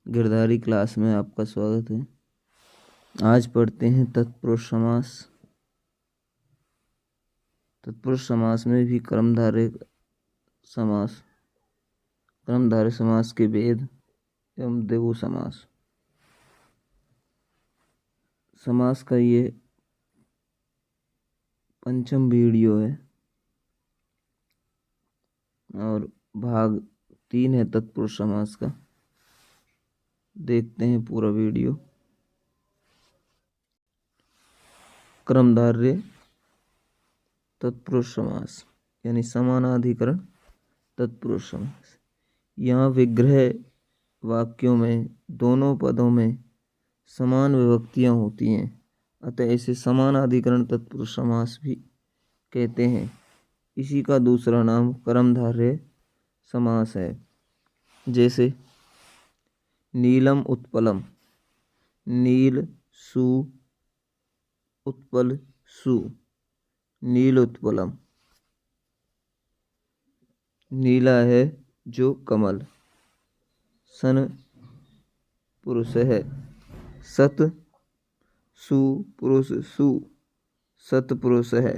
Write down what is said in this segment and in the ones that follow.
Girdhari class में आपका स्वागत है। आज पढ़ते हैं तत्पुरुष समास। तत्पुरुष समास में भी कर्मधारय समास के भेद एवं द्विगु समास। समास का ये पंचम वीडियो है और भाग 3 है तत्पुरुष समास का। देखते हैं पूरा वीडियो। कर्मधारय तत्पुरुष समास यानी समानाधिकरण तत्पुरुष समास। यहाँ विग्रह वाक्यों में दोनों पदों में समान विभक्तियां होती हैं, अतः इसे समानाधिकरण तत्पुरुष समास भी कहते हैं। इसी का दूसरा नाम कर्मधारय समास है। जैसे नीलम उत्पलम, नील सु उत्पल सु, नील उत्पलम। नीला है जो कमल, सन पुरुष है, सत सु पुरुष सु, सतपुरुष है।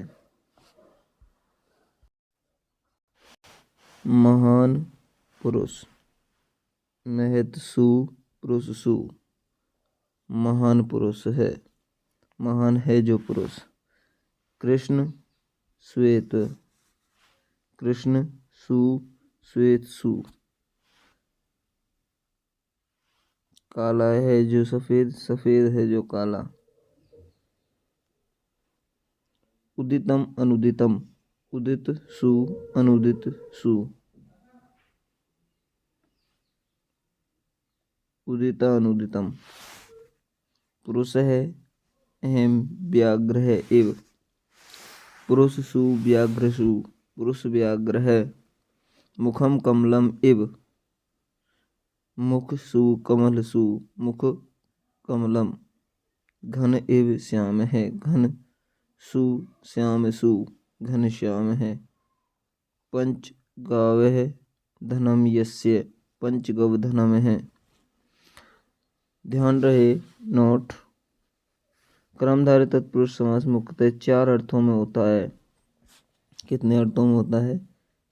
महान पुरुष, महत सु पुरुष सु, महान पुरुष है, महान है जो पुरुष। कृष्ण श्वेत, कृष्ण सु श्वेत सु, काला है जो सफेद, सफेद है जो काला। उदितम अनुदितम, उदित सु अनुदित सु, उदिता अनुदितम। पुरुष है अहम व्याघ्र है इव, पुरुष सु व्याघ्र सु, पुरुष व्याघ्र है। मुखम कमलम इव, मुख सु कमल सु, मुख कमलम। घन इव श्याम है, घन सु श्याम सु, घन श्याम है। पंच गावः धनम यस्य, पंच गव धनम है। ध्यान रहे नोट, कर्मधारय तत्पुरुष समास मुख्यतः 4 अर्थों में होता है। कितने अर्थों में होता है?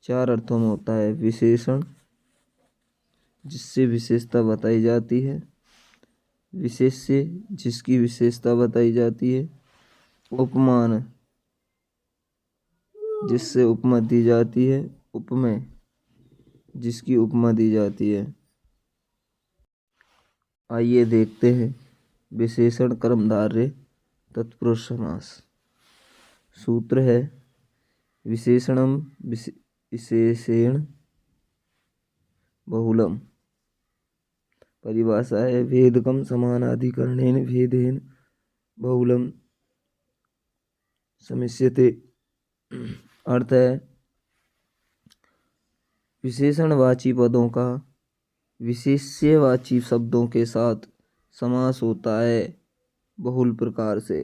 4 अर्थों में होता है। विशेषण, जिससे विशेषता बताई जाती है, विशेष्य, जिसकी विशेषता बताई जाती है, उपमान, जिससे उपमा दी जाती है, उपमेय, जिसकी उपमा दी जाती है। आइए देखते हैं विशेषण कर्मधारय तत्पुरुष समास। सूत्र है विशेषणम विशेषेण बहुलम। परिभाषा है भेदकम समानाधिकरणेन भेदेन बहुलम समिष्यते। अर्थ है विशेषणवाची पदों का विशेष्यवाची शब्दों के साथ समास होता है बहुल प्रकार से।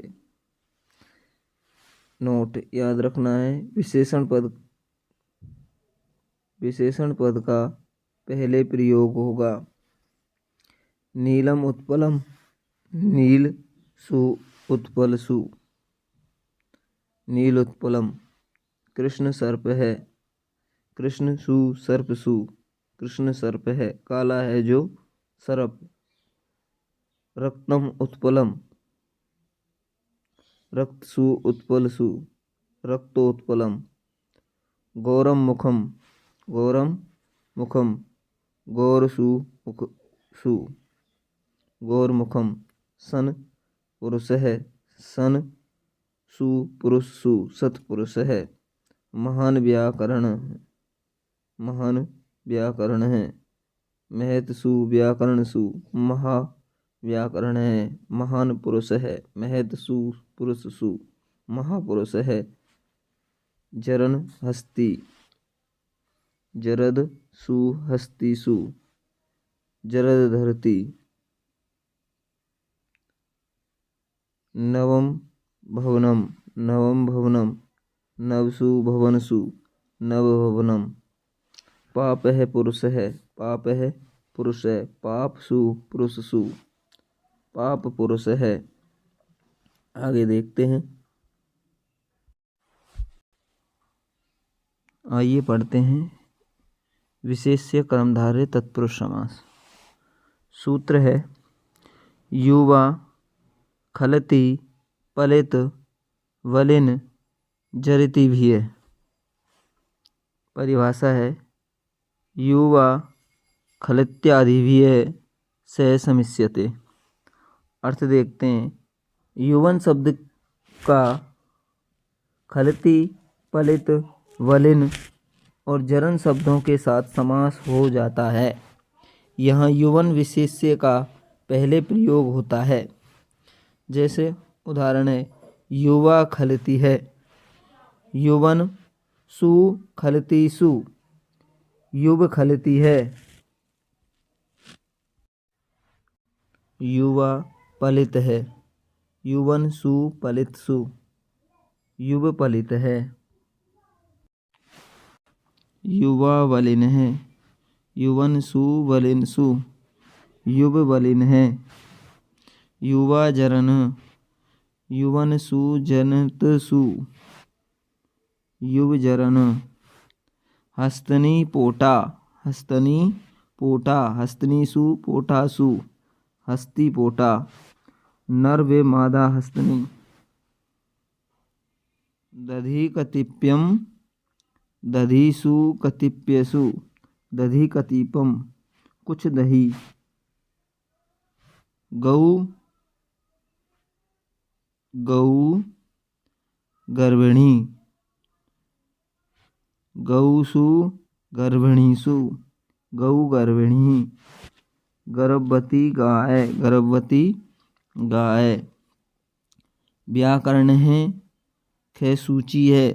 नोट याद रखना है, विशेषण पद का पहले प्रयोग होगा नीलम उत्पलम, नील सु उत्पल सु, नील उत्पलम। कृष्ण सर्प है, कृष्ण सु सर्प सु, कृष्ण सर्प है, काला है जो सर्प। रक्तम उत्पलम, रक्त सु उत्पल सु, रक्तोत्पलम। गौरम मुखम, गौरम मुखम, गौर सु मुख सु, गौर मुखम। सन पुरुष है, सन सु पुरुष सु, सतपुरुष है। महान व्याकरण, महान व्याकरण है। महत सु व्याकरण सु, महा व्याकरण है, महान पुरुष है। महत सु पुरुष सु, महापुरुष है। जरन हस्ती, जरद सु हस्ती सु, जरद धरती। नवम भवनम, नवम भवनम, नवसु भवनसु, नव भवनम। पाप है पुरुष है, पाप है पुरुष है। पाप सु पुरुष सु, पाप पुरुष है। आगे देखते हैं। आइए पढ़ते हैं विशेष्य कर्मधारय तत्पुरुष समास। सूत्र है युवा खलति पलित वलिन जरिति भी है। परिभाषा है युवा खलित्यादि भी है सह समिष्यते। अर्थ देखते हैं। युवन शब्द का खलति पलित वलिन और जरन शब्दों के साथ समास हो जाता है। यहाँ युवन विशेष्य का पहले प्रयोग होता है। जैसे उदाहरण है युवा खलति है, युवन सु खलति सु, युव खलति है। युवा पलित है, युवन सु पलित सु, युव पलित है। युवा वलिन है, युवन सु वलिन सु, युव वलिन है। युवा जरन, युवन सु जनत सु, युव जरन। हस्तनी पोटा, हस्तनी पोटा, हस्तनी सु पोटा सु, हस्ती पोटा। नर वे मादा हस्तनी। दधि कतिप्यम, दधिसु कतिप्यसु, दधि कतिपम, कुछ दही। गऊ गऊ गर्भिणी, गौसु गर्भिणीसु, गऊ गर्भिणी। गर्भवती गाय, गर्भवती गाय। व्याकरण है ख सूची है,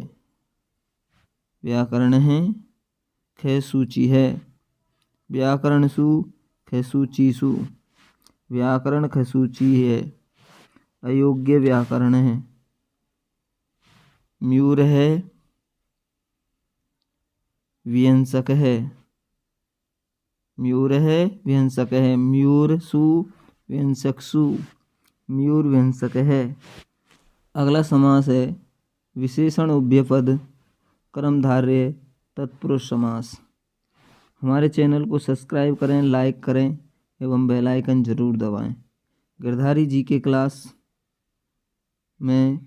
व्याकरण है ख सूची है। व्याकरण सु ख सूची सु, व्याकरण ख सूची है। अयोग्य व्याकरण है। म्यूर है व्यंजक है, म्यूर है व्यंजक है। म्यूर सु व्यंजक सु, म्यूर व्यंजक है। अगला समास है विशेषण उभयपद कर्मधारय तत्पुरुष समास। हमारे चैनल को सब्सक्राइब करें, लाइक करें एवं बेल आइकन जरूर दबाएं। गिरधारी जी के क्लास में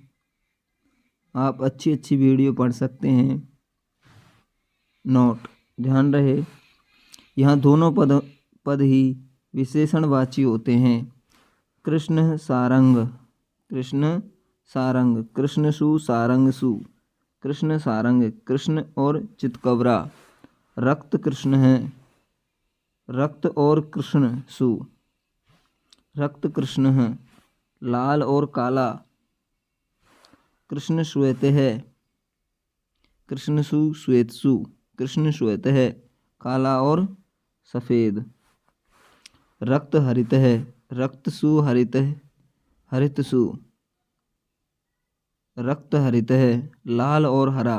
आप अच्छी अच्छी वीडियो पढ़ सकते हैं। नोट ध्यान रहे यहाँ दोनों पद ही विशेषणवाची होते हैं। कृष्ण सारंग, कृष्ण सारंग, कृष्ण सु सारंग सु, कृष्ण सारंग। कृष्ण और चितकबरा। रक्त कृष्ण है, रक्त और कृष्ण सु, रक्त कृष्ण है। लाल और काला, कृष्ण श्वेत है, कृष्ण सु श्वेत सु, कृष्ण श्वेत है। काला और सफेद। रक्त हरित है, रक्त सु हरित है, हरित सु, रक्त हरित है। लाल और हरा।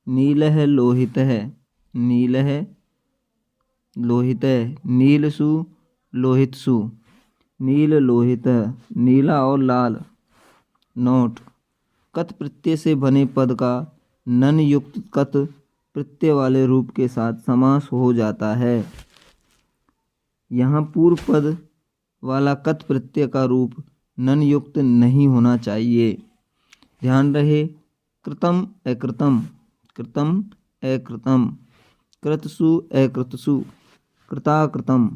नील है लोहित है, नील है लोहित है। नील सु लोहित सु, नील लोहित है। नीला और लाल। नोट कत प्रत्यय से बने पद का नन युक्त कत प्रत्यय वाले रूप के साथ समास हो जाता है। यहाँ पूर्व पद वाला कत प्रत्यय का रूप नन युक्त नहीं होना चाहिए। ध्यान रहे कृतम अकृतम, कृतम अकृतम, कृतसु अकृतसु, कृताकृतम।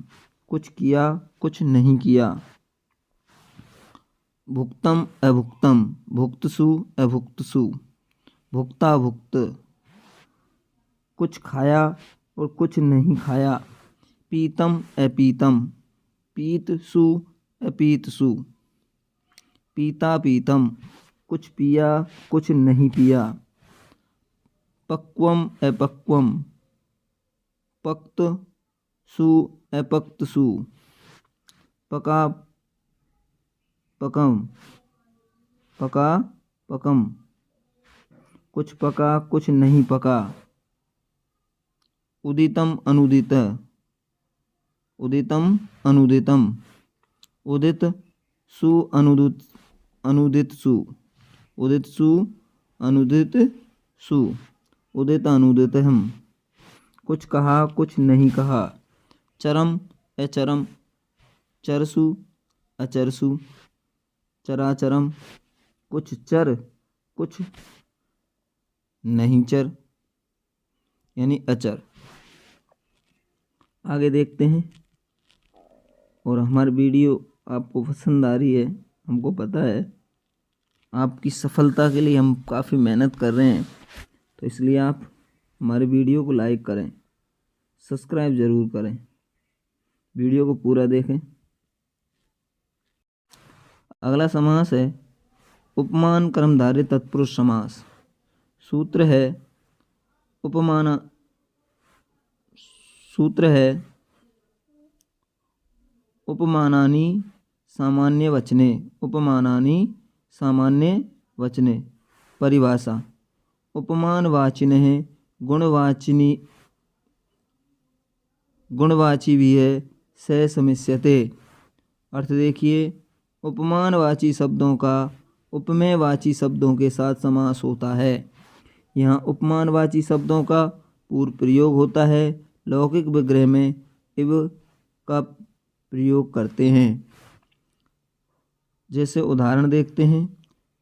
कुछ किया कुछ नहीं किया। भुक्तम अभुक्तम, भुक्तसु अभुक्तसु, भुक्ता भुक्त। कुछ खाया और कुछ नहीं खाया। पीतम अपीतम, पीतसु अपीतसु, पीता पीतम। कुछ पिया कुछ नहीं पिया। पक्वम अपक्वम, पक्त सु अपक्त सु, पका पकम, पका पकम। कुछ पका कुछ नहीं पका। उदितम अनुदित, उदितम अनुदितम, उदित सु अनुदित, अनुदित सु, उदित सु अनुदित सु, उदित अनुदित हम। कुछ कहा कुछ नहीं कहा, चरम अचरम, चरसु अचरसु, चराचरम, कुछ चर कुछ नहीं चर, यानी अचर। आगे देखते हैं। और हमारी वीडियो आपको पसंद आ रही है, हमको पता है। आपकी सफलता के लिए हम काफ़ी मेहनत कर रहे हैं, तो इसलिए आप हमारे वीडियो को लाइक करें, सब्सक्राइब ज़रूर करें, वीडियो को पूरा देखें। अगला समास है उपमान कर्मधारय तत्पुरुष समास। सूत्र है उपमाना, सूत्र है उपमानानि सामान्य वचने, उपमानानि सामान्य वचने। परिभाषा उपमानवाचिनः गुणवाचिनी, गुणवाची भी है स समिष्यते। अर्थ देखिए, उपमानवाची शब्दों का उपमेयवाची शब्दों के साथ समास होता है। यहाँ उपमानवाची शब्दों का पूर्व प्रयोग होता है, लौकिक विग्रह में इव का प्रयोग करते हैं। जैसे उदाहरण देखते हैं,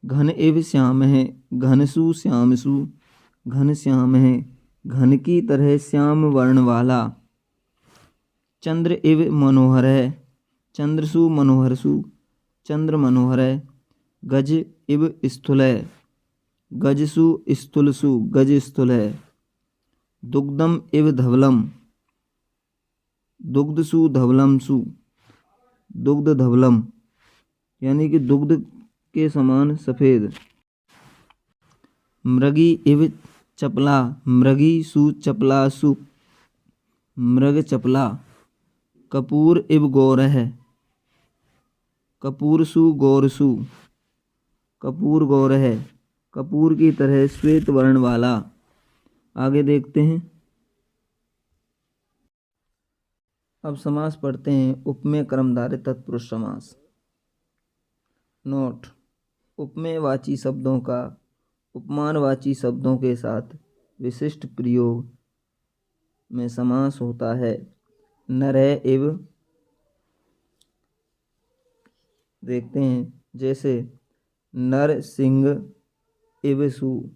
घन इव श्याम है, घनसु श्यामसु, घन श्याम है, घन की तरह श्याम वर्ण वाला। चंद्र इव मनोहर है, चंद्रसु मनोहरसु, चंद्र मनोहर है। गज इव स्थूल है, गजसु स्थूलसु, गज स्थूल है। दुग्धम इव धवलम, दुग्धसु धवलमसु, दुग्ध धवलम, यानी कि दुग्ध के समान सफ़ेद। मृगी इव चपला, मृगी सु चपलासु, मृग चपला। कपूर इव गौर है, कपूरसु गौरसु, कपूर गौर है, कपूर की तरह श्वेत वर्ण वाला। आगे देखते हैं। अब समास पढ़ते हैं। उपमेय कर्मधारय तत्पुरुष समास। नोट, उपमेयवाची शब्दों का उपमानवाची शब्दों के साथ विशिष्ट प्रयोग में समास होता है। नरः इव, देखते हैं, जैसे नर सिंह इव सु,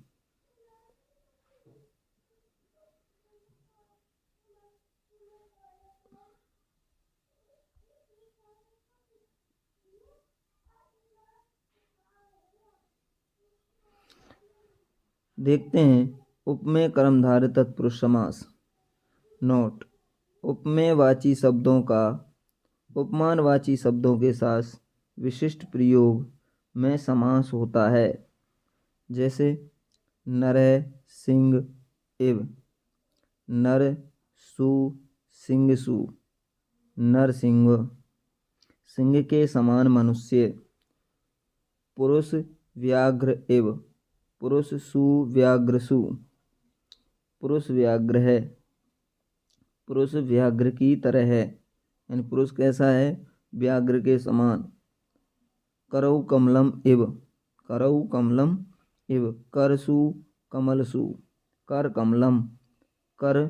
देखते हैं उपमेय कर्मधारय तत्पुरुष समास। नोट, उपमेयवाची शब्दों का उपमानवाची शब्दों के साथ विशिष्ट प्रयोग में समास होता है। जैसे नरः सिंह इव, नर सु सिंह सु, नर सिंह, सिंह के समान मनुष्य। पुरुष व्याघ्र इव, पुरुष सु व्याघ्र सु, पुरुष व्याघ्र है, पुरुष व्याघ्र की तरह है, यानी पुरुष कैसा है, व्याघ्र के समान। करौ कमलम इव, करौ कमलम इव, करसु कमलसु, कर कमलम, कर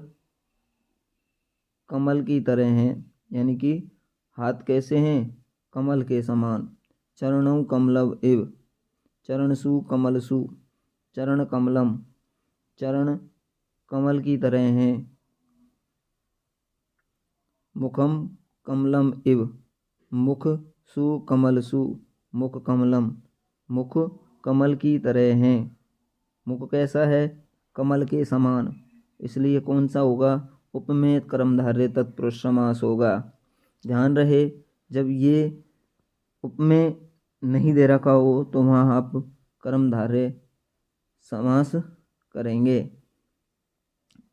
कमल की तरह हैं, यानी कि हाथ कैसे हैं, कमल के समान। चरणौ कमलव इव, चरणसु कमलसु, चरण कमलम, चरण कमल की तरह हैं। मुखम कमलम इव, मुख सु कमलसु, मुख कमलम, मुख कमल की तरह हैं। मुख कैसा है, कमल के समान, इसलिए कौन सा होगा, उपमेय कर्मधारय तत्पुरुष समास होगा। ध्यान रहे, जब ये उपमेय नहीं दे रखा हो तो वहाँ आप कर्मधारय समास करेंगे।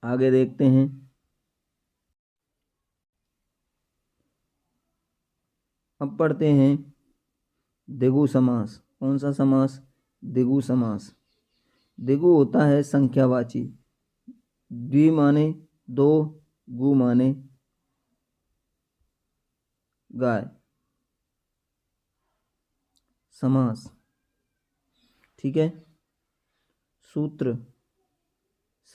आगे देखते हैं। अब पढ़ते हैं द्विगु समास। कौन सा समास, द्विगु समास। द्विगु होता है संख्यावाची। द्वि माने दो, गु माने गाय। समास, ठीक है। सूत्र,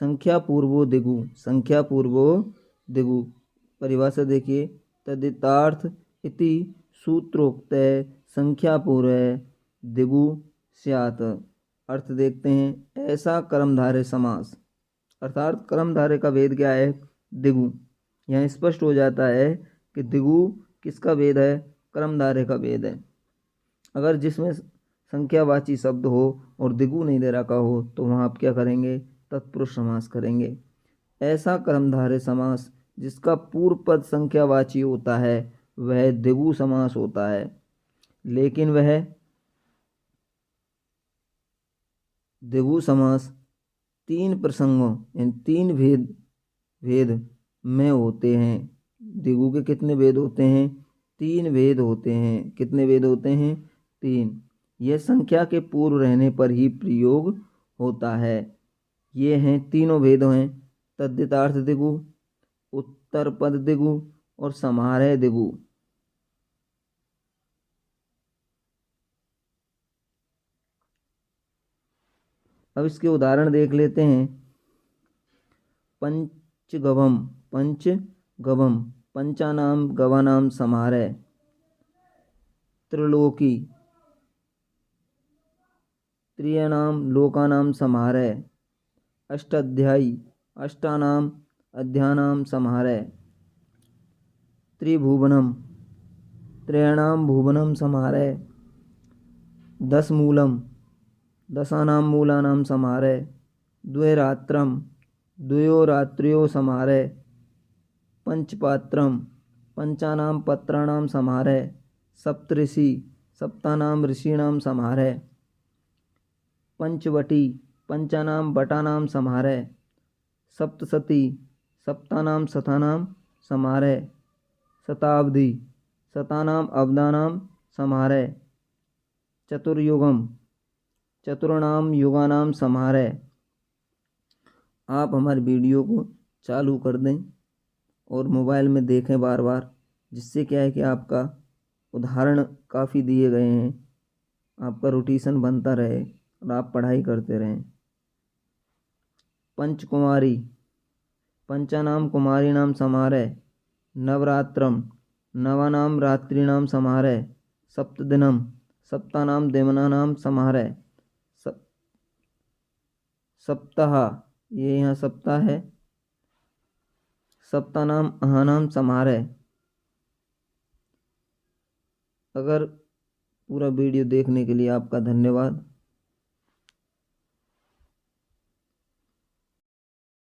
संख्या पूर्वो दिगु, संख्या पूर्वो दिगु। परिभाषा देखिए, तदितार्थ इति सूत्रोक्त संख्या पूर्व दिगु स्यात्। अर्थ देखते हैं, ऐसा कर्मधारय समास, अर्थात कर्मधारय का भेद क्या है? दिगु। यहाँ स्पष्ट हो जाता है कि दिगु किसका भेद है? कर्मधारय का भेद है। अगर जिसमें संख्यावाची शब्द हो और दिगु नहीं दे रखा हो तो वहाँ आप क्या करेंगे? तत्पुरुष समास करेंगे। ऐसा कर्मधारय समास जिसका पूर्व पद संख्यावाची होता है वह दिगु समास होता है, लेकिन वह दिगु समास तीन प्रसंगों इन तीन भेद में होते हैं। दिगु के कितने भेद होते हैं? तीन भेद होते हैं। कितने भेद होते हैं? तीन। यह संख्या के पूर्व रहने पर ही प्रयोग होता है। ये हैं तीनों भेद हैं, तद्धितार्थ दिगु, उत्तर पद दिगु और समाहारय दिगु। अब इसके उदाहरण देख लेते हैं। पंचगवम, पंचगवम, पंचानाम गवानाम समाहारय। त्रिलोकी, त्रियाणाम लोकानाम समाहारय। अष्टाध्यायी, अष्टानाम अध्यानाम समाहारय। त्रिभुवनम, त्रयाणाम भुवनम समाहारय। दशमूलम, दशानाम मूलानाम समाहारय। द्वैरात्रम, द्वयोरात्र्यो समाहारय। पंचपात्रम, पंचानाम पत्राणाम समाहारय। सप्तऋषि, सप्तानाम ऋषीणाम समाहारय। पंचवटी, पंचानाम बटानाम समाहारय। सप्तशती, सप्तानाम शतानाम समाहारय। शताब्दी, शतानाम अब्दानाम समाहारय। चतुर्युगम, चतुर्णाम युगानाम समाहारय। आप हमारे वीडियो को चालू कर दें और मोबाइल में देखें बार बार, जिससे क्या है कि आपका उदाहरण काफ़ी दिए गए हैं, आपका रोटेशन बनता रहे और आप पढ़ाई करते रहें। पंचकुमारी, पंचानाम कुमारीणाम समाहारय। नवरात्रम, नवानाम रात्रीणाम समाहारय। सप्तदिनम, सप्तानाम दिवनानाम समाहारय। सप्ताह, ये यहाँ सप्ताह है। सप्तानाम अहानाम समाहारय। अगर पूरा वीडियो देखने के लिए आपका धन्यवाद।